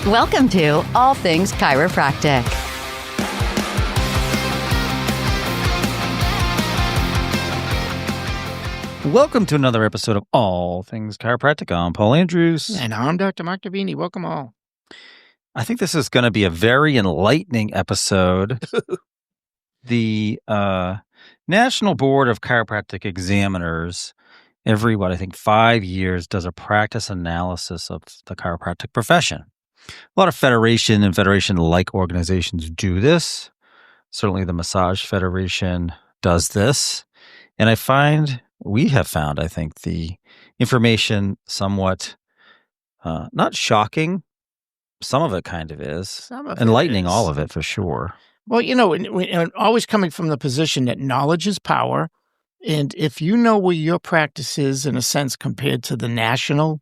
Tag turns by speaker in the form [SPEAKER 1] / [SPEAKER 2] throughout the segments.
[SPEAKER 1] Welcome to All Things Chiropractic.
[SPEAKER 2] Welcome to another episode of All Things Chiropractic. I'm Paul Andrews.
[SPEAKER 3] And I'm Dr. Mark Davini. Welcome all.
[SPEAKER 2] I think this is going to be a very enlightening episode. The National Board of Chiropractic Examiners, every, 5 years, does a practice analysis of the chiropractic profession. A lot of federation and federation-like organizations do this. Certainly the Massage Federation does this. And we have found, I think, the information somewhat not shocking. Some of it kind of is. Enlightening, all of it for sure.
[SPEAKER 3] Well, and always coming from the position that knowledge is power. And if you know where your practice is, in a sense, compared to the national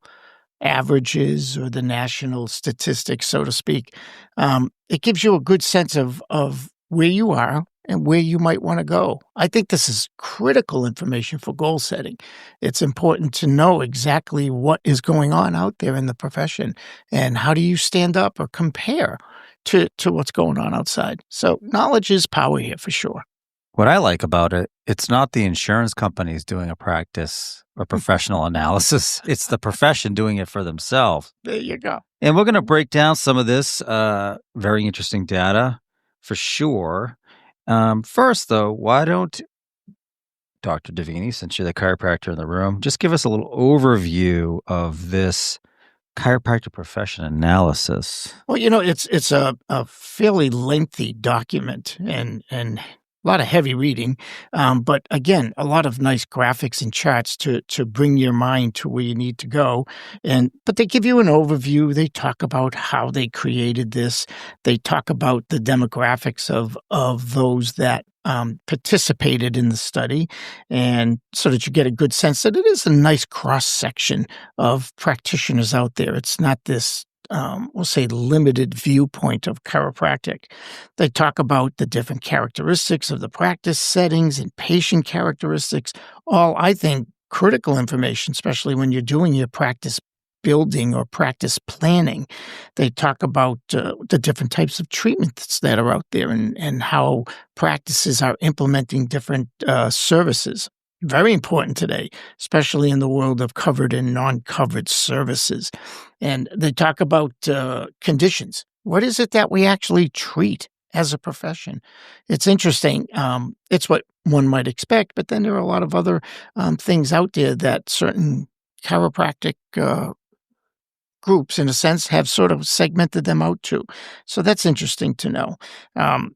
[SPEAKER 3] averages or the national statistics, so to speak, it gives you a good sense of where you are and where you might want to go. I think this is critical information for goal setting. It's important to know exactly what is going on out there in the profession and how do you stand up or compare to what's going on outside. So knowledge is power here for sure.
[SPEAKER 2] What I like about it, it's not the insurance companies doing a practice or professional analysis. It's the profession doing it for themselves.
[SPEAKER 3] There you go.
[SPEAKER 2] And we're going to break down some of this very interesting data for sure. First, though, why don't Dr. Davini, since you're the chiropractor in the room, just give us a little overview of this chiropractic profession analysis?
[SPEAKER 3] Well, it's a fairly lengthy document and a lot of heavy reading, but again, a lot of nice graphics and charts to bring your mind to where you need to go. But they give you an overview. They talk about how they created this. They talk about the demographics of those that participated in the study, and so that you get a good sense that it is a nice cross section of practitioners out there. It's not this we'll say limited viewpoint of chiropractic. They talk about the different characteristics of the practice settings and patient characteristics, all, I think, critical information, especially when you're doing your practice building or practice planning. They talk about the different types of treatments that are out there and how practices are implementing different services. Very important today, especially in the world of covered and non-covered services. And they talk about conditions. What is it that we actually treat as a profession? It's interesting. It's what one might expect, but then there are a lot of other things out there that certain chiropractic groups, in a sense, have sort of segmented them out too. So that's interesting to know.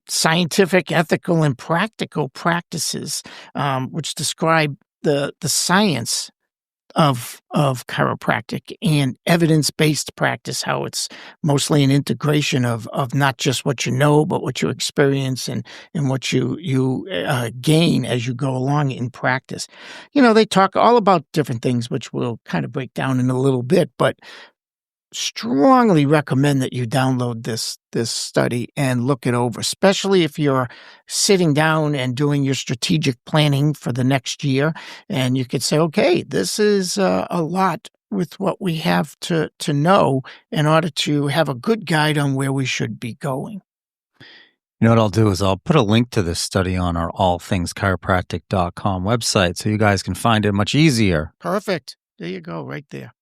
[SPEAKER 3] Scientific, ethical, and practical practices, which describe the science of chiropractic and evidence-based practice, how it's mostly an integration of not just what you know, but what you experience and what you gain as you go along in practice. They talk all about different things, which we'll kind of break down in a little bit, but strongly recommend that you download this study and look it over, especially if you're sitting down and doing your strategic planning for the next year. And you could say, okay, this is a lot with what we have to know in order to have a good guide on where we should be going.
[SPEAKER 2] You know what I'll do is I'll put a link to this study on our allthingschiropractic.com website so you guys can find it much easier.
[SPEAKER 3] Perfect. There you go, right there.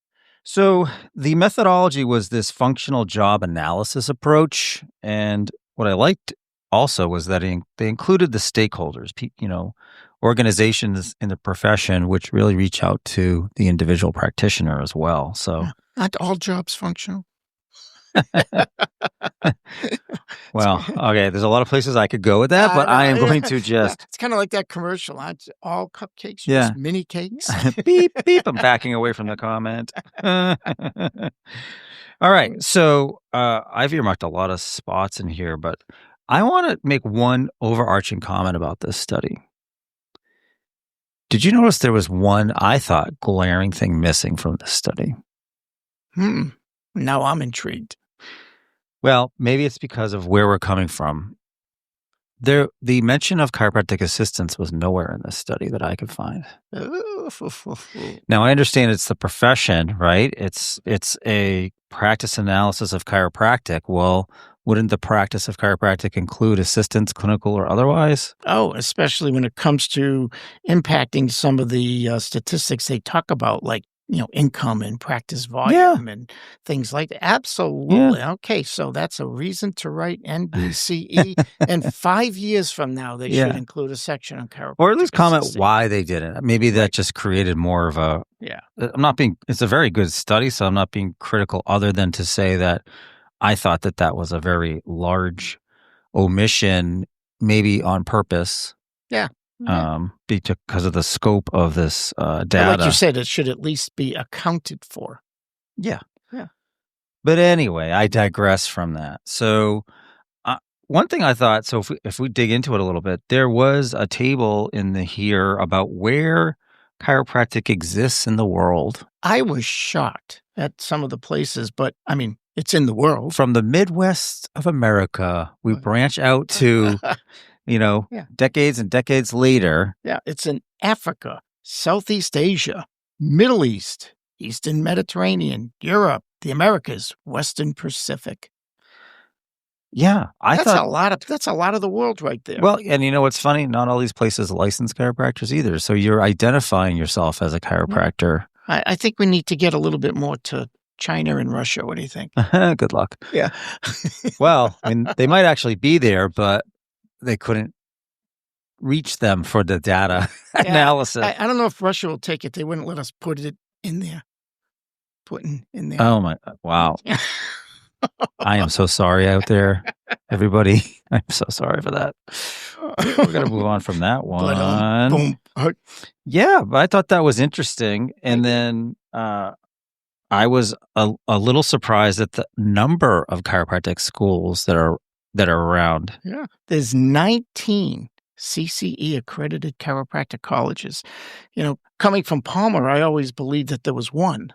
[SPEAKER 2] So the methodology was this functional job analysis approach. And what I liked also was that they included the stakeholders, organizations in the profession, which really reach out to the individual practitioner as well. So
[SPEAKER 3] not all jobs functional.
[SPEAKER 2] Well, okay, there's a lot of places I could go with that, but I am going to just...
[SPEAKER 3] It's kind of like that commercial. All cupcakes, just mini cakes.
[SPEAKER 2] Beep, beep. I'm backing away from the comment. All right, so I've earmarked a lot of spots in here, but I want to make one overarching comment about this study. Did you notice there was one, I thought, glaring thing missing from this study?
[SPEAKER 3] Now I'm intrigued.
[SPEAKER 2] Well, maybe it's because of where we're coming from. The mention of chiropractic assistance was nowhere in this study that I could find. Now, I understand it's the profession, right? It's a practice analysis of chiropractic. Well, wouldn't the practice of chiropractic include assistance, clinical or otherwise?
[SPEAKER 3] Oh, especially when it comes to impacting some of the statistics they talk about, like, income and practice volume and things like that. Absolutely. Okay, so that's a reason to write NBCE. And 5 years from now, they should include a section on chiropractic.
[SPEAKER 2] Or at least comment
[SPEAKER 3] assisting.
[SPEAKER 2] why they did it. Maybe that just created more of a...
[SPEAKER 3] Yeah.
[SPEAKER 2] it's a very good study, so I'm not being critical other than to say that I thought that was a very large omission, maybe on purpose.
[SPEAKER 3] Yeah.
[SPEAKER 2] Because of the scope of this data.
[SPEAKER 3] But like you said, it should at least be accounted for.
[SPEAKER 2] Yeah.
[SPEAKER 3] Yeah.
[SPEAKER 2] But anyway, I digress from that. So one thing I thought, so if we dig into it a little bit, there was a table in here about where chiropractic exists in the world.
[SPEAKER 3] I was shocked at some of the places, but I mean, it's in the world.
[SPEAKER 2] From the Midwest of America, we branch out to, decades and decades later.
[SPEAKER 3] Yeah, it's in Africa, Southeast Asia, Middle East, Eastern Mediterranean, Europe, the Americas, Western Pacific.
[SPEAKER 2] Yeah,
[SPEAKER 3] that's a lot of the world right there.
[SPEAKER 2] Well, and you know what's funny? Not all these places license chiropractors either. So you're identifying yourself as a chiropractor.
[SPEAKER 3] I think we need to get a little bit more to China and Russia. What do you think?
[SPEAKER 2] Good luck.
[SPEAKER 3] Yeah.
[SPEAKER 2] Well, I mean, they might actually be there, but they couldn't reach them for the data analysis.
[SPEAKER 3] I don't know if Russia will take it. They wouldn't let us put it in there. Putting in there.
[SPEAKER 2] Oh my! Wow. I am so sorry out there, everybody. I'm so sorry for that. We're going to move on from that one.
[SPEAKER 3] Boom.
[SPEAKER 2] Yeah, but I thought that was interesting. And then I was a little surprised at the number of chiropractic schools that are around.
[SPEAKER 3] Yeah. There's 19 CCE accredited chiropractic colleges. Coming from Palmer, I always believed that there was one.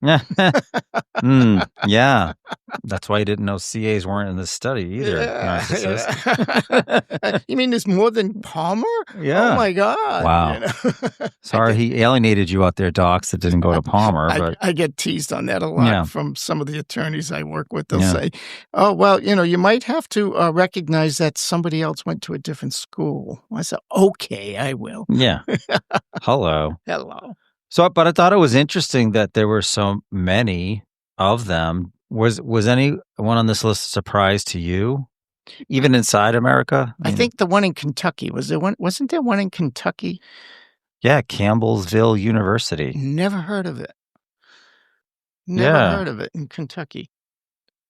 [SPEAKER 2] Yeah. That's why you didn't know CAs weren't in this study either.
[SPEAKER 3] Yeah. You mean there's more than Palmer?
[SPEAKER 2] Yeah.
[SPEAKER 3] Oh my God.
[SPEAKER 2] Wow. Sorry, he alienated you out there, docs, that didn't go to Palmer. But
[SPEAKER 3] I get teased on that a lot from some of the attorneys I work with. They'll say, oh, well, you might have to recognize that somebody else went to a different school. I said, okay, I will.
[SPEAKER 2] Yeah. Hello.
[SPEAKER 3] Hello.
[SPEAKER 2] But I thought it was interesting that there were so many of them. Was anyone on this list a surprise to you, even inside America?
[SPEAKER 3] I think the one in Kentucky wasn't there one in Kentucky?
[SPEAKER 2] Yeah, Campbellsville University.
[SPEAKER 3] Never heard of it. Never heard of it in Kentucky.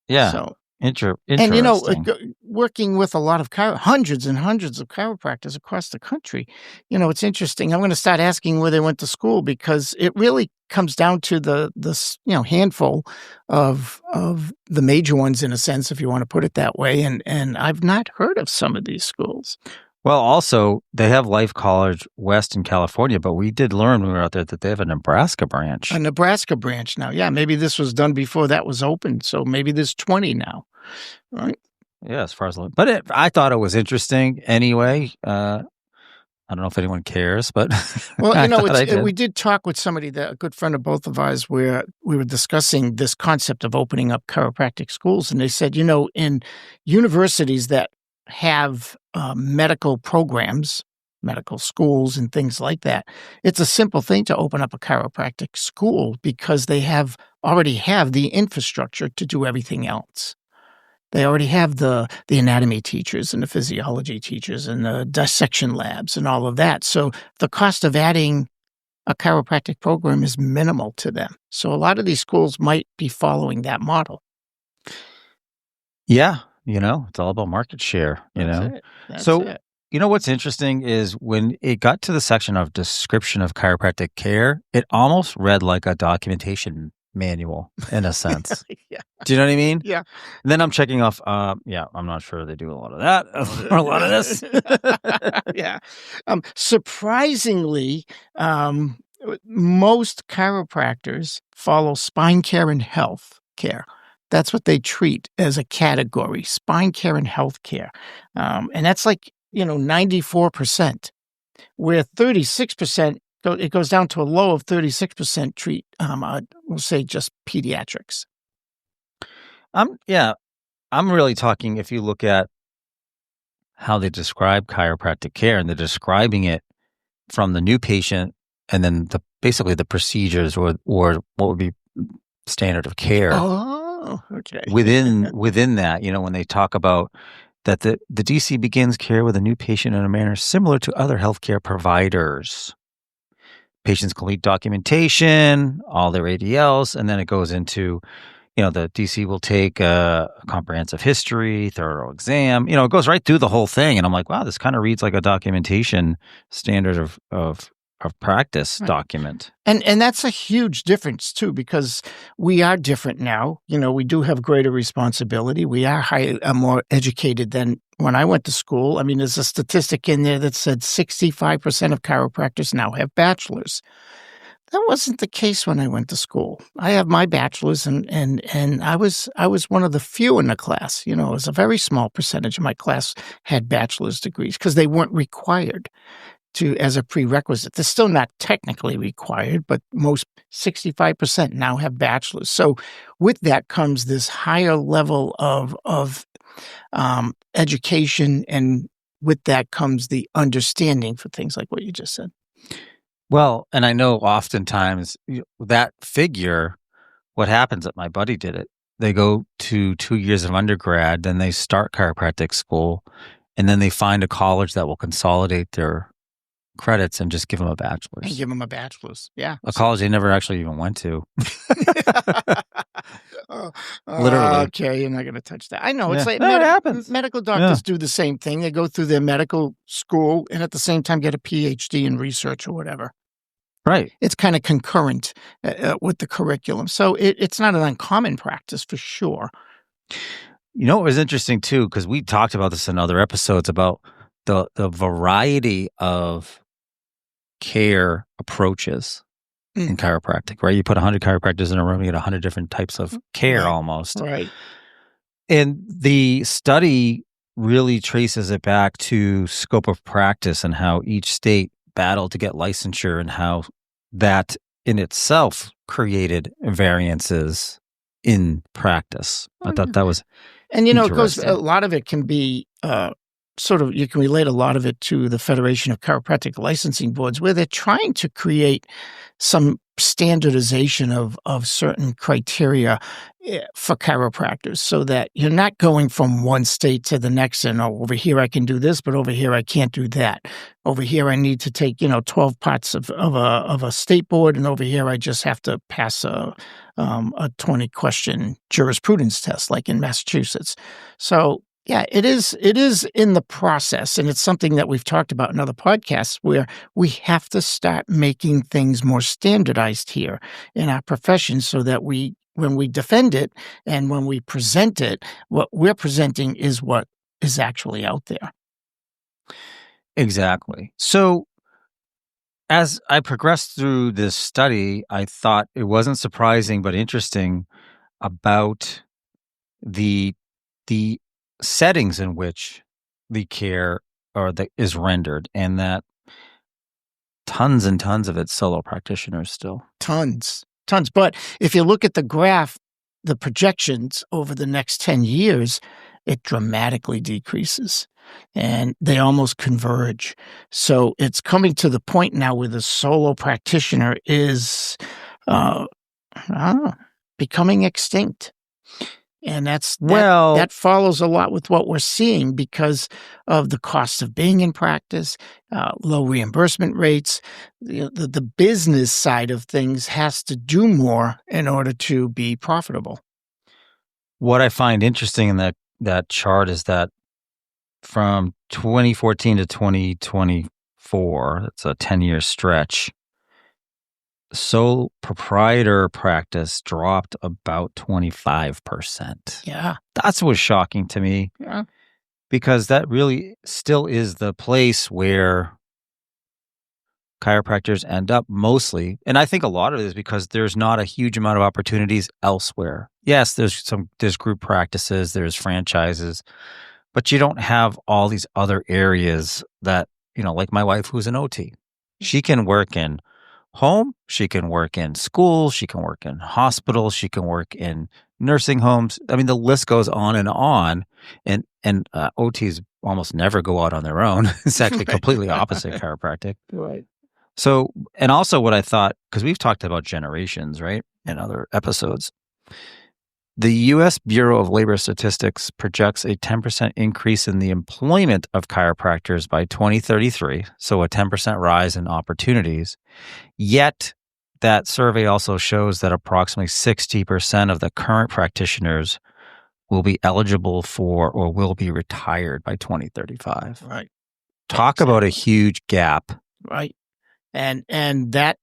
[SPEAKER 2] Yeah.
[SPEAKER 3] So
[SPEAKER 2] interesting.
[SPEAKER 3] And working with a lot of hundreds and hundreds of chiropractors across the country, it's interesting. I'm going to start asking where they went to school, because it really comes down to the handful of the major ones, in a sense, if you want to put it that way. And I've not heard of some of these schools.
[SPEAKER 2] Well, also, they have Life College West in California, but we did learn when we were out there that they have a Nebraska branch.
[SPEAKER 3] A Nebraska branch now. Yeah, maybe this was done before that was open, so maybe there's 20 now. Right?
[SPEAKER 2] Yeah, as far as... But I thought it was interesting anyway. I don't know if anyone cares, but...
[SPEAKER 3] Well, we did talk with somebody, a good friend of both of ours, where we were discussing this concept of opening up chiropractic schools, and they said, in universities that have medical programs, medical schools and things like that, it's a simple thing to open up a chiropractic school, because they already have the infrastructure to do everything else. They already have the anatomy teachers and the physiology teachers and the dissection labs and all of that. So the cost of adding a chiropractic program is minimal to them. So a lot of these schools might be following that model.
[SPEAKER 2] Yeah. It's all about market share,
[SPEAKER 3] That's
[SPEAKER 2] So,
[SPEAKER 3] it.
[SPEAKER 2] What's interesting is when it got to the section of description of chiropractic care, it almost read like a documentation manual in a sense.
[SPEAKER 3] Yeah.
[SPEAKER 2] Do you know what I mean?
[SPEAKER 3] Yeah.
[SPEAKER 2] And then I'm checking off, I'm not sure they do a lot of that or a lot of this.
[SPEAKER 3] Yeah. Surprisingly, most chiropractors follow spine care and health care. That's what they treat as a category, spine care and health care. And that's 94%, where 36%, it goes down to a low of 36% treat, we'll say just pediatrics.
[SPEAKER 2] I'm really talking if you look at how they describe chiropractic care, and they're describing it from the new patient and then basically the procedures or what would be standard of care.
[SPEAKER 3] Oh, okay.
[SPEAKER 2] Within that, when they talk about that the DC begins care with a new patient in a manner similar to other healthcare providers. Patients complete documentation, all their ADLs, and then it goes into, the DC will take a comprehensive history, thorough exam. It goes right through the whole thing, and I'm like, wow, this kind of reads like a documentation standard of practice document.
[SPEAKER 3] And that's a huge difference too, because we are different now. We do have greater responsibility. We are more educated than when I went to school. I mean, there's a statistic in there that said 65% of chiropractors now have bachelors. That wasn't the case when I went to school. I have my bachelor's, and I was one of the few in the class. It was a very small percentage of my class had bachelor's degrees because they weren't required as a prerequisite. They're still not technically required, but most 65% now have bachelors. So with that comes this higher level of education, and with that comes the understanding for things like what you just said.
[SPEAKER 2] Well, and I know oftentimes that figure, what happens my buddy did it. They go to 2 years of undergrad, then they start chiropractic school, and then they find a college that will consolidate their credits and just give them a bachelor's.
[SPEAKER 3] And give them a bachelor's, yeah.
[SPEAKER 2] A college they never actually even went to.
[SPEAKER 3] Literally. Okay, you're not going to touch that. I know. It's like
[SPEAKER 2] it happens.
[SPEAKER 3] Medical doctors do the same thing. They go through their medical school and at the same time get a PhD in research or whatever.
[SPEAKER 2] Right.
[SPEAKER 3] It's kind of concurrent with the curriculum. So it's not an uncommon practice for sure.
[SPEAKER 2] It was interesting too, because we talked about this in other episodes about the variety of care approaches in chiropractic, right? You put 100 chiropractors in a room, you get 100 different types of care almost.
[SPEAKER 3] Right.
[SPEAKER 2] And the study really traces it back to scope of practice and how each state battled to get licensure and how that in itself created variances in practice. I thought that was
[SPEAKER 3] and it goes, a lot of it can be you can relate a lot of it to the Federation of Chiropractic Licensing Boards, where they're trying to create some standardization of certain criteria for chiropractors so that you're not going from one state to the next and, over here I can do this, but over here I can't do that. Over here I need to take, 12 parts of a state board, and over here I just have to pass a 20-question jurisprudence test like in Massachusetts. So yeah, it is in the process, and it's something that we've talked about in other podcasts where we have to start making things more standardized here in our profession so that when we defend it and when we present it, what we're presenting is what is actually out there.
[SPEAKER 2] Exactly. So as I progressed through this study, I thought it wasn't surprising but interesting about the settings in which the care is rendered, and that tons and tons of it's solo practitioners still.
[SPEAKER 3] Tons. But if you look at the graph, the projections over the next 10 years, it dramatically decreases and they almost converge. So it's coming to the point now where the solo practitioner is becoming extinct. And that follows a lot with what we're seeing because of the cost of being in practice, low reimbursement rates. The business side of things has to do more in order to be profitable.
[SPEAKER 2] What I find interesting in that chart is that from 2014 to 2024, it's a 10-year stretch, sole proprietor practice dropped about 25%.
[SPEAKER 3] Yeah.
[SPEAKER 2] That's what's shocking to me.
[SPEAKER 3] Yeah.
[SPEAKER 2] Because that really still is the place where chiropractors end up mostly. And I think a lot of it is because there's not a huge amount of opportunities elsewhere. Yes, there's group practices, there's franchises, but you don't have all these other areas that, like my wife who's an OT. She can work in home, she can work in school, she can work in hospital, she can work in nursing homes. I mean, the list goes on, and OTs almost never go out on their own. It's actually completely opposite chiropractic.
[SPEAKER 3] Right.
[SPEAKER 2] So, and also what I thought, because we've talked about generations, right, in other episodes. The U.S. Bureau of Labor Statistics projects a 10% increase in the employment of chiropractors by 2033, so a 10% rise in opportunities. Yet, that survey also shows that approximately 60% of the current practitioners will be eligible for or will be retired by 2035.
[SPEAKER 3] Right.
[SPEAKER 2] Talk about a huge gap.
[SPEAKER 3] Right. And that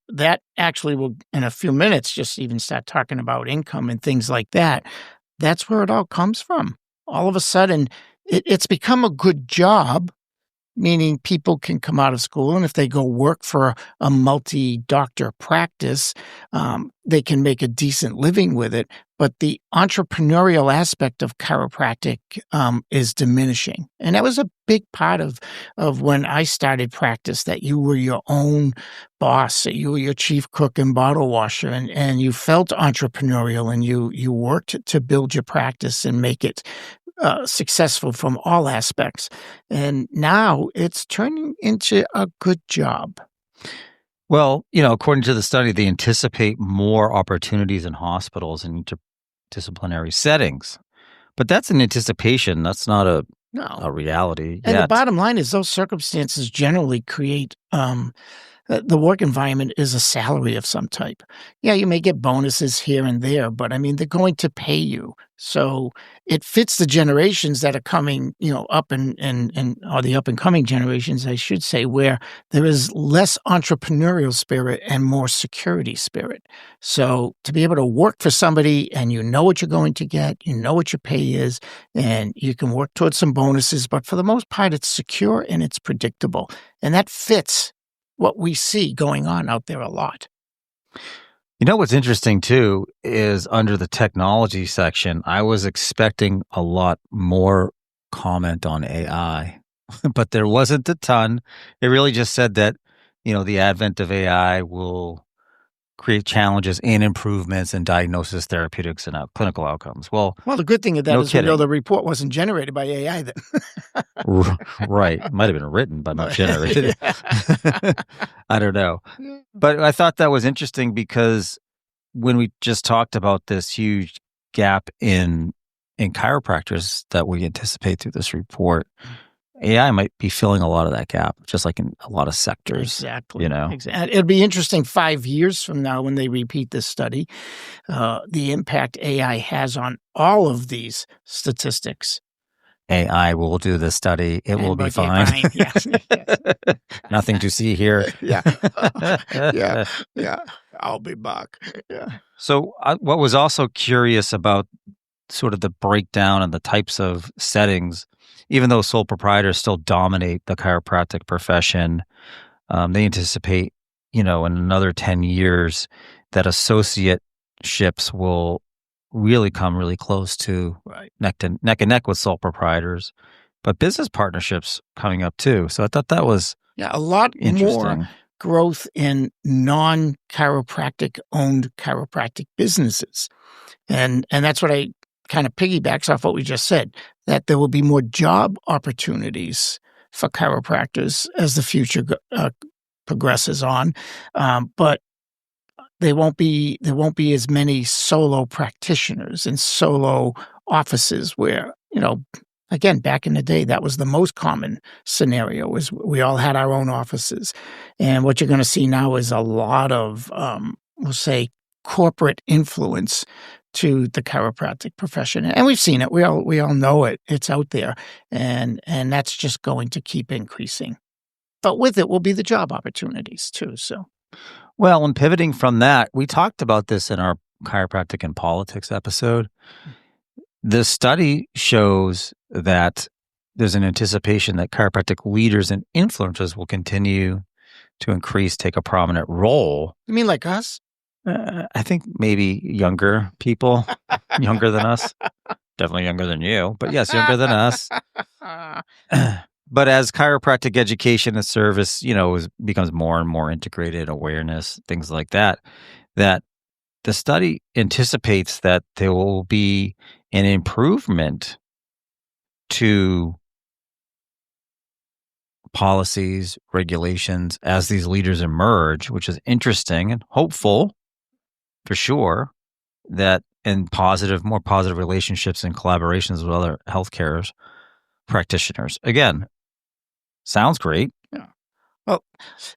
[SPEAKER 3] actually will, in a few minutes, just even start talking about income and things like that. That's where it all comes from. All of a sudden, it's become a good job, meaning people can come out of school, and if they go work for a multi-doctor practice, they can make a decent living with it. But the entrepreneurial aspect of chiropractic is diminishing. And that was a big part of when I started practice, that you were your own boss, that you were your chief cook and bottle washer, and you felt entrepreneurial, and you worked to build your practice and make it successful from all aspects. And now it's turning into a good job.
[SPEAKER 2] Well, according to the study, they anticipate more opportunities in hospitals and interdisciplinary settings. But that's an anticipation. That's not a reality
[SPEAKER 3] And
[SPEAKER 2] yet.
[SPEAKER 3] the bottom line is those circumstances generally create the work environment is a salary of some type. Yeah, you may get bonuses here and there, but I mean, they're going to pay you. So it fits the generations that are coming, up or the up and coming generations, I should say, where there is less entrepreneurial spirit and more security spirit. So to be able to work for somebody and you know what you're going to get, you know what your pay is, and you can work towards some bonuses, but for the most part, it's secure and it's predictable. And that fits what we see going on out there a lot.
[SPEAKER 2] What's interesting too is under the technology section, I was expecting a lot more comment on AI, but there wasn't a ton. It really just said that, the advent of AI will create challenges and improvements in diagnosis, therapeutics, and clinical outcomes. Well,
[SPEAKER 3] the good thing of that
[SPEAKER 2] no
[SPEAKER 3] is we know
[SPEAKER 2] kidding.
[SPEAKER 3] the report wasn't generated by AI then.
[SPEAKER 2] Right. It might have been written, but not generated. I don't know. But I thought that was interesting because when we just talked about this huge gap in chiropractors that we anticipate through this report, AI might be filling a lot of that gap, just like in a lot of sectors.
[SPEAKER 3] Exactly. Exactly. It'll be interesting 5 years from now when they repeat this study, the impact AI has on all of these statistics.
[SPEAKER 2] AI will do the study. It will be fine.
[SPEAKER 3] Yes.
[SPEAKER 2] Nothing to see here.
[SPEAKER 3] Yeah. I'll be back. Yeah.
[SPEAKER 2] So what was also curious about sort of the breakdown and the types of settings, even though sole proprietors still dominate the chiropractic profession, they anticipate, in another 10 years that associateships will really come really close to neck and neck with sole proprietors, but business partnerships coming up too. So I thought that was
[SPEAKER 3] a lot more growth in non-chiropractic owned chiropractic businesses. And that's what I kind of piggybacks off what we just said, that there will be more job opportunities for chiropractors as the future progresses on. But there won't be as many solo practitioners and solo offices where, again, back in the day, that was the most common scenario, was we all had our own offices. And what you're going to see now is a lot of, we'll say, corporate influence to the chiropractic profession. And we've seen it. We all know it. It's out there. And that's just going to keep increasing. But with it will be the job opportunities too. So,
[SPEAKER 2] well, and pivoting from that, we talked about this in our chiropractic and politics episode. The study shows that there's an anticipation that chiropractic leaders and influencers will continue to take a prominent role.
[SPEAKER 3] You mean like us?
[SPEAKER 2] I think maybe younger people, younger than us, definitely younger than you, but yes, younger than us. But as chiropractic education and service, becomes more and more integrated, awareness, things like that, that the study anticipates that there will be an improvement to policies, regulations as these leaders emerge, which is interesting and hopeful for sure, that in more positive relationships and collaborations with other healthcare practitioners. Again, sounds great.
[SPEAKER 3] Yeah. Well,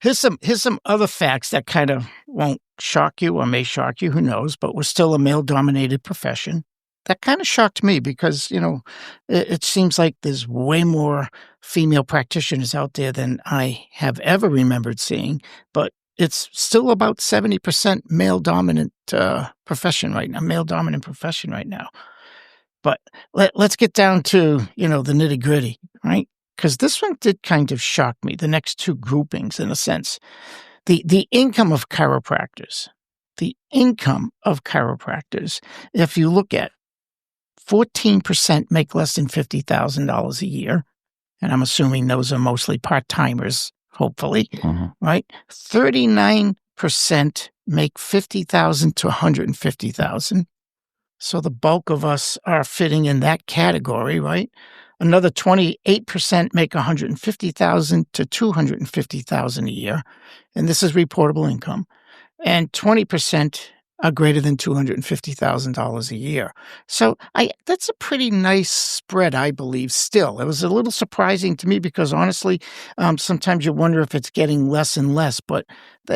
[SPEAKER 3] here's some other facts that kind of won't shock you or may shock you, who knows, but we're still a male-dominated profession. That kind of shocked me because, it seems like there's way more female practitioners out there than I have ever remembered seeing, but it's still about 70% male-dominant profession right now, But let's get down to, the nitty-gritty, right? Because this one did kind of shock me, the next two groupings, in a sense. The income of chiropractors. If you look at 14% make less than $50,000 a year, and I'm assuming those are mostly part-timers, hopefully, right? 39% make $50,000 to $150,000. So the bulk of us are fitting in that category, right? Another 28% make $150,000 to $250,000 a year, and this is reportable income. And 20% are greater than $250,000 a year. So that's a pretty nice spread, I believe, still. It was a little surprising to me because, honestly, sometimes you wonder if it's getting less and less, but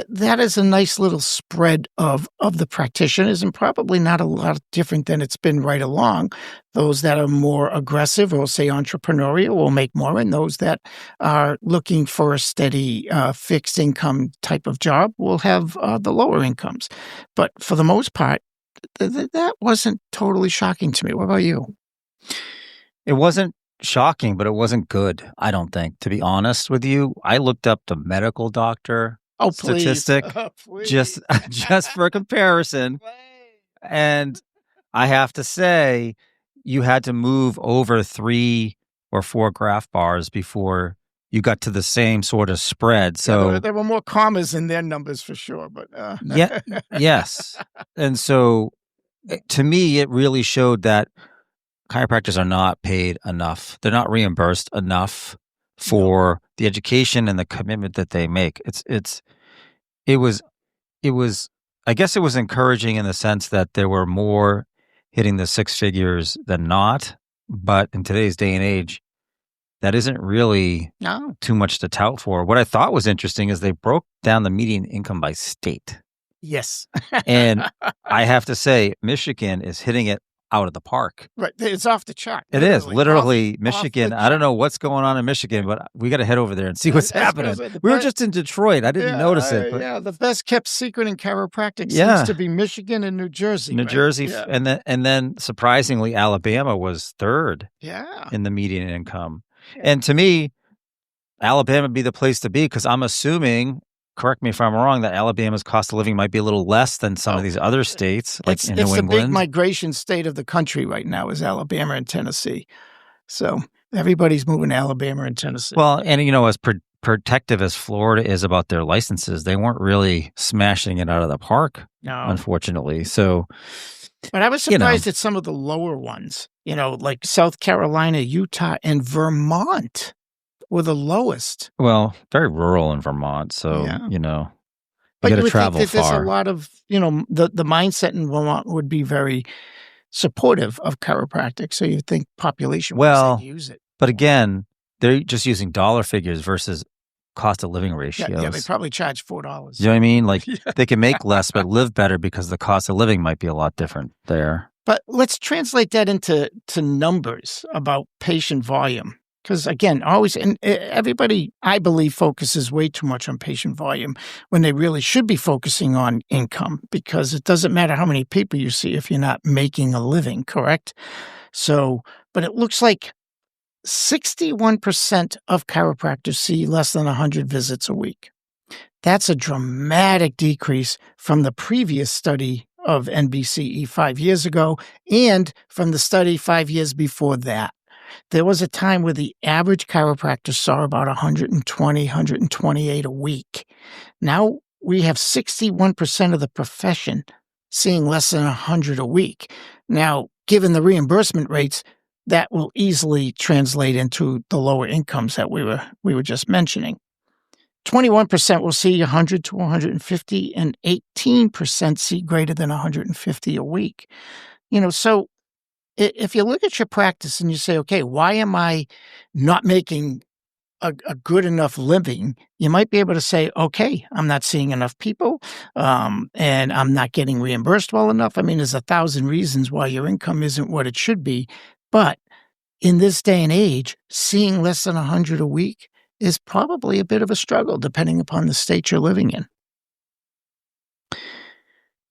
[SPEAKER 3] that is a nice little spread of the practitioners, and probably not a lot different than it's been right along. Those that are more aggressive or, say, entrepreneurial will make more, and those that are looking for a steady fixed income type of job will have the lower incomes. But for the most part, that wasn't totally shocking to me. What about you?
[SPEAKER 2] It wasn't shocking, but it wasn't good, I don't think. To be honest with you, I looked up the medical doctor statistic just for comparison. And I have to say, you had to move over 3 or 4 graph bars before you got to the same sort of spread. So
[SPEAKER 3] there were more commas in their numbers for sure, but
[SPEAKER 2] yes. And so to me, it really showed that chiropractors are not paid enough. They're not reimbursed enough for the education and the commitment that they make. It was I guess it was encouraging in the sense that there were more hitting the 6 figures than not, but in today's day and age, that isn't really too much to tout for. What I thought was interesting is they broke down the median income by state.
[SPEAKER 3] Yes.
[SPEAKER 2] And I have to say, Michigan is hitting it out of the park.
[SPEAKER 3] Right. It's off the chart.
[SPEAKER 2] It is. Literally, Michigan. I don't know what's going on in Michigan, but we got to head over there and see what's happening. We were just in Detroit. I didn't notice it. But
[SPEAKER 3] the best kept secret in chiropractic seems to be Michigan and New Jersey.
[SPEAKER 2] New Jersey. Yeah. And then surprisingly, Alabama was third in the median income. Yeah. And to me, Alabama would be the place to be because I'm assuming, correct me if I'm wrong, that Alabama's cost of living might be a little less than some of these other states, like in New England.
[SPEAKER 3] It's the big migration state of the country right now is Alabama and Tennessee. So everybody's moving to Alabama and Tennessee.
[SPEAKER 2] Well, and as protective as Florida is about their licenses, they weren't really smashing it out of the park, unfortunately. So,
[SPEAKER 3] but I was surprised at some of the lower ones, like South Carolina, Utah, and Vermont were the lowest.
[SPEAKER 2] Well, very rural in Vermont, so, you got to travel
[SPEAKER 3] think that
[SPEAKER 2] far.
[SPEAKER 3] There's a lot of, the mindset in Vermont would be very supportive of chiropractic, so you'd think population would use it.
[SPEAKER 2] But again, they're just using dollar figures versus cost of living ratios.
[SPEAKER 3] Yeah, they probably charge $4.
[SPEAKER 2] You know what I mean? Like they can make less but live better because the cost of living might be a lot different there.
[SPEAKER 3] But let's translate that into numbers about patient volume. Because again, everybody, I believe, focuses way too much on patient volume when they really should be focusing on income, because it doesn't matter how many people you see if you're not making a living, correct? So, but it looks like 61% of chiropractors see less than 100 visits a week. That's a dramatic decrease from the previous study of NBCE 5 years ago and from the study 5 years before that. There was a time where the average chiropractor saw about 120, 128 a week. Now we have 61% of the profession seeing less than 100 a week. Now, given the reimbursement rates, that will easily translate into the lower incomes that we were just mentioning. 21% will see 100 to 150, and 18% see greater than 150 a week. So if you look at your practice and you say, okay, why am I not making a good enough living? You might be able to say, okay, I'm not seeing enough people, and I'm not getting reimbursed well enough. I mean, there's 1,000 reasons why your income isn't what it should be. But in this day and age, seeing less than 100 a week is probably a bit of a struggle, depending upon the state you're living in.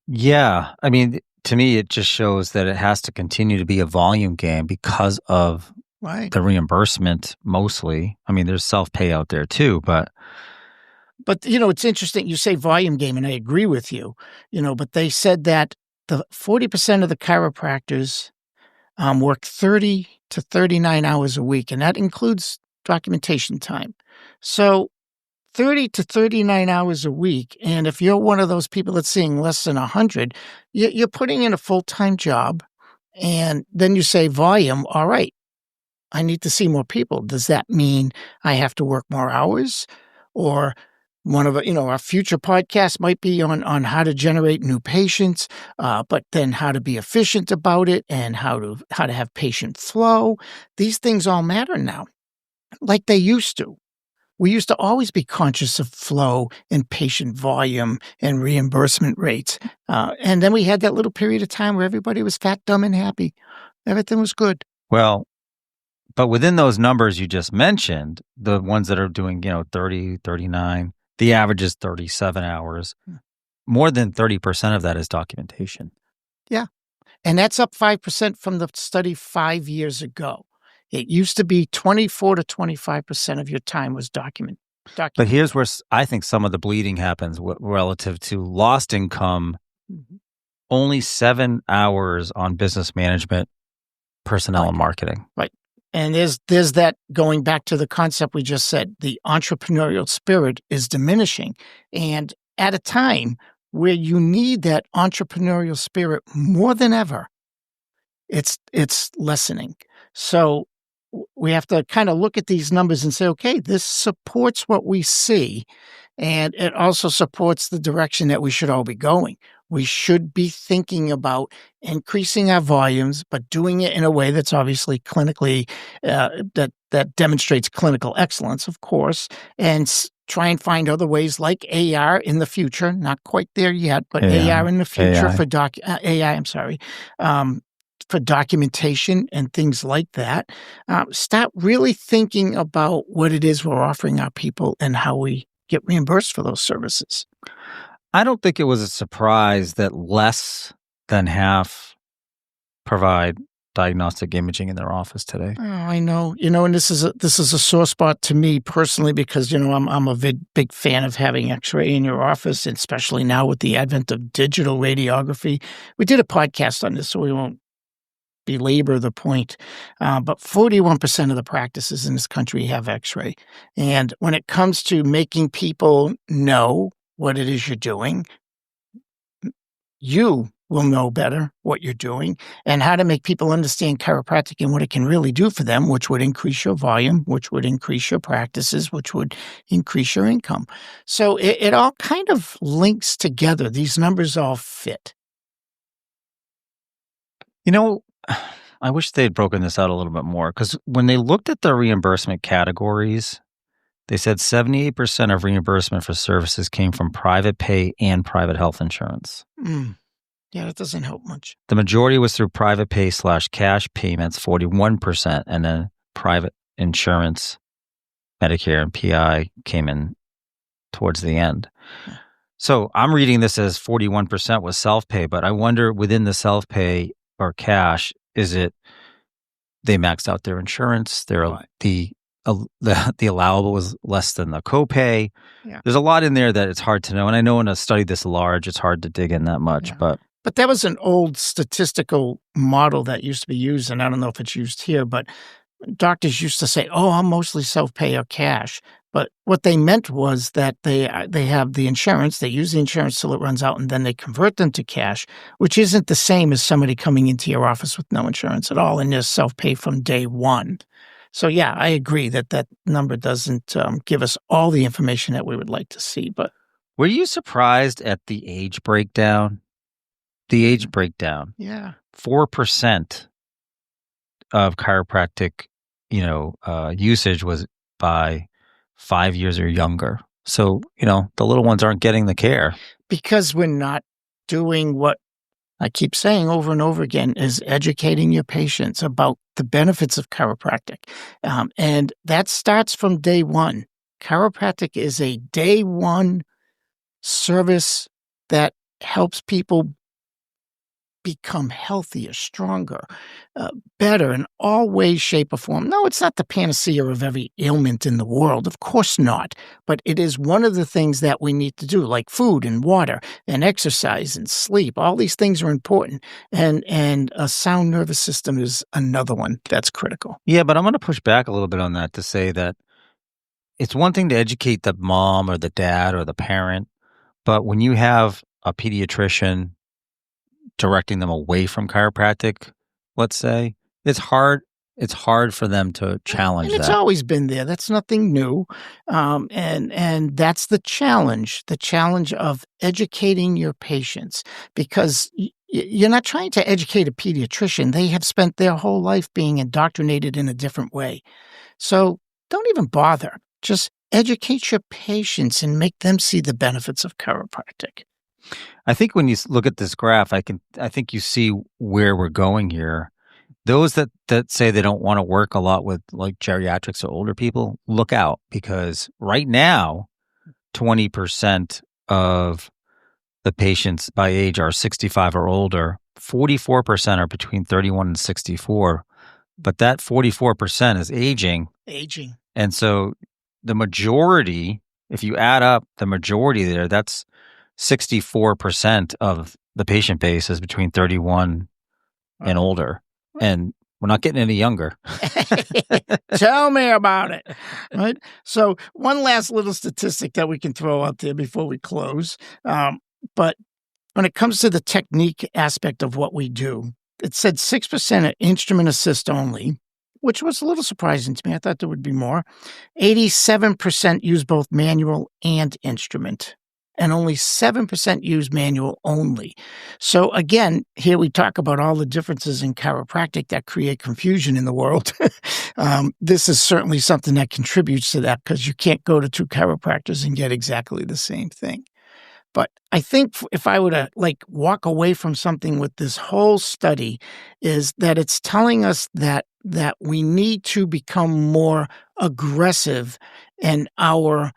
[SPEAKER 2] Yeah. I mean, to me, it just shows that it has to continue to be a volume game because of the reimbursement mostly. I mean, there's self-pay out there too, but
[SPEAKER 3] it's interesting. You say volume game, and I agree with you, but they said that the 40% of the chiropractors work 30 to 39 hours a week, and that includes documentation time. So 30 to 39 hours a week, and if you're one of those people that's seeing less than 100, you're putting in a full-time job, and then you say volume, all right, I need to see more people. Does that mean I have to work more hours? Or one of our future podcasts might be on how to generate new patients, but then how to be efficient about it and how to have patient flow. These things all matter now, like they used to. We used to always be conscious of flow and patient volume and reimbursement rates. And then we had that little period of time where everybody was fat, dumb, and happy. Everything was good.
[SPEAKER 2] Well, but within those numbers you just mentioned, the ones that are doing, 30, 39, the average is 37 hours. More than 30% of that is documentation.
[SPEAKER 3] Yeah. And that's up 5% from the study 5 years ago. It used to be 24 to 25% of your time was document.
[SPEAKER 2] But here's where I think some of the bleeding happens relative to lost income. Mm-hmm. Only 7 hours on business management, personnel, and marketing.
[SPEAKER 3] Right. And there's that, going back to the concept we just said, the entrepreneurial spirit is diminishing. And at a time where you need that entrepreneurial spirit more than ever, it's lessening. So we have to kind of look at these numbers and say, okay, this supports what we see, and it also supports the direction that we should all be going. We should be thinking about increasing our volumes, but doing it in a way that's obviously clinically, that demonstrates clinical excellence, of course, and try and find other ways like AR in the future. Not quite there yet, but AR in the future for documentation and things like that. Start really thinking about what it is we're offering our people and how we get reimbursed for those services.
[SPEAKER 2] I don't think it was a surprise that less than half provide diagnostic imaging in their office today.
[SPEAKER 3] Oh, I know. And this is a sore spot to me personally, because I'm a big fan of having X-ray in your office, and especially now with the advent of digital radiography. We did a podcast on this, so we won't belabor the point, but 41% of the practices in this country have X-ray. And when it comes to making people know what it is you're doing, you will know better what you're doing and how to make people understand chiropractic and what it can really do for them, which would increase your volume, which would increase your practices, which would increase your income. So it all kind of links together. These numbers all fit.
[SPEAKER 2] I wish they'd broken this out a little bit more, because when they looked at the reimbursement categories, they said 78% of reimbursement for services came from private pay and private health insurance.
[SPEAKER 3] Yeah, that doesn't help much.
[SPEAKER 2] The majority was through private pay / cash payments, 41%, and then private insurance, Medicare and PI came in towards the end. Yeah. So I'm reading this as 41% was self-pay, but I wonder within the self-pay or cash, is it they maxed out their insurance? The allowable was less than the copay. Yeah. There's a lot in there that it's hard to know. And I know in a study this large, it's hard to dig in that much. Yeah.
[SPEAKER 3] But that was an old statistical model that used to be used, and I don't know if it's used here, but doctors used to say, oh, I'm mostly self-pay or cash. But what they meant was that they have the insurance, they use the insurance till it runs out, and then they convert them to cash, which isn't the same as somebody coming into your office with no insurance at all and just self-pay from day one. So, yeah, I agree that number doesn't give us all the information that we would like to see. But
[SPEAKER 2] were you surprised at the age breakdown? The age breakdown.
[SPEAKER 3] Yeah.
[SPEAKER 2] 4% of chiropractic, usage was by 5 years or younger. So, the little ones aren't getting the care.
[SPEAKER 3] Because we're not doing what I keep saying over and over again, is educating your patients about the benefits of chiropractic. And that starts from day one. Chiropractic is a day one service that helps people become healthier, stronger, better in all ways, shape, or form. No, it's not the panacea of every ailment in the world. Of course not. But it is one of the things that we need to do, like food and water and exercise and sleep. All these things are important. And a sound nervous system is another one that's critical.
[SPEAKER 2] Yeah, but I'm going to push back a little bit on that to say that it's one thing to educate the mom or the dad or the parent, but when you have a pediatrician directing them away from chiropractic, let's say, it's hard for them to challenge
[SPEAKER 3] and it's
[SPEAKER 2] that.
[SPEAKER 3] Always been there. That's nothing new. And that's the challenge of educating your patients, because you're not trying to educate a pediatrician. They have spent their whole life being indoctrinated in a different way. So don't even bother. Just educate your patients and make them see the benefits of chiropractic.
[SPEAKER 2] I think when you look at this graph, I think you see where we're going here. Those that say they don't want to work a lot with like geriatrics or older people, look out, because right now, 20% of the patients by age are 65 or older. 44% are between 31 and 64, but that 44% is aging. And so the majority, if you add up the majority there, that's 64% of the patient base is between 31 and older. And we're not getting any younger.
[SPEAKER 3] Tell me about it. Right? So one last little statistic that we can throw out there before we close. But when it comes to the technique aspect of what we do, it said 6% are instrument assist only, which was a little surprising to me. I thought there would be more. 87% use both manual and instrument, and only 7% use manual only. So again, here we talk about all the differences in chiropractic that create confusion in the world. This is certainly something that contributes to that, because you can't go to two chiropractors and get exactly the same thing. But I think if I were to walk away from something with this whole study, is that it's telling us that we need to become more aggressive in our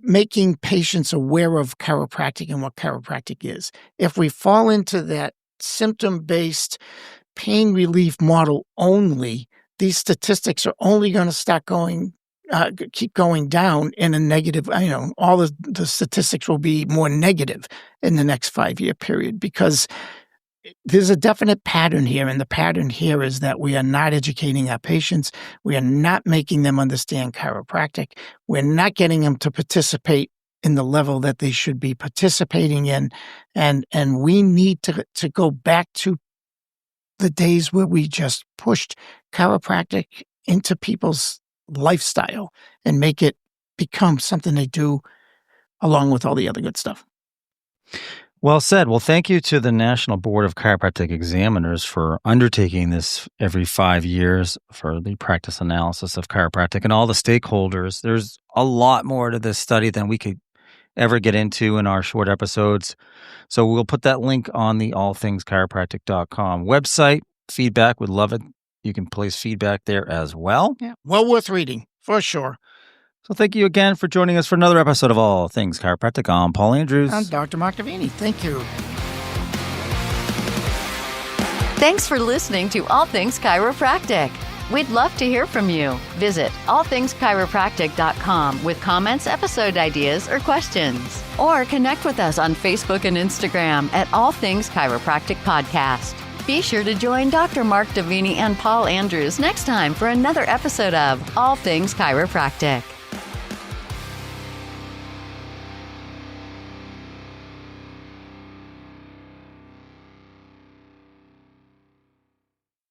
[SPEAKER 3] making patients aware of chiropractic and what chiropractic is. If we fall into that symptom-based pain relief model only, these statistics are only going to keep going down in a negative. All the statistics will be more negative in the next 5-year period, because there's a definite pattern here, and the pattern here is that we are not educating our patients. We are not making them understand chiropractic. We're not getting them to participate in the level that they should be participating in, and we need to go back to the days where we just pushed chiropractic into people's lifestyle and make it become something they do along with all the other good stuff.
[SPEAKER 2] Well said. Well, thank you to the National Board of Chiropractic Examiners for undertaking this every 5 years for the practice analysis of chiropractic, and all the stakeholders. There's a lot more to this study than we could ever get into in our short episodes. So we'll put that link on the allthingschiropractic.com website. Feedback, would love it. You can place feedback there as well.
[SPEAKER 3] Yeah, well worth reading, for sure.
[SPEAKER 2] So thank you again for joining us for another episode of All Things Chiropractic. I'm Paul Andrews.
[SPEAKER 3] I'm Dr. Mark Davini. Thank you.
[SPEAKER 1] Thanks for listening to All Things Chiropractic. We'd love to hear from you. Visit allthingschiropractic.com with comments, episode ideas, or questions. Or connect with us on Facebook and Instagram at All Things Chiropractic Podcast. Be sure to join Dr. Mark Davini and Paul Andrews next time for another episode of All Things Chiropractic.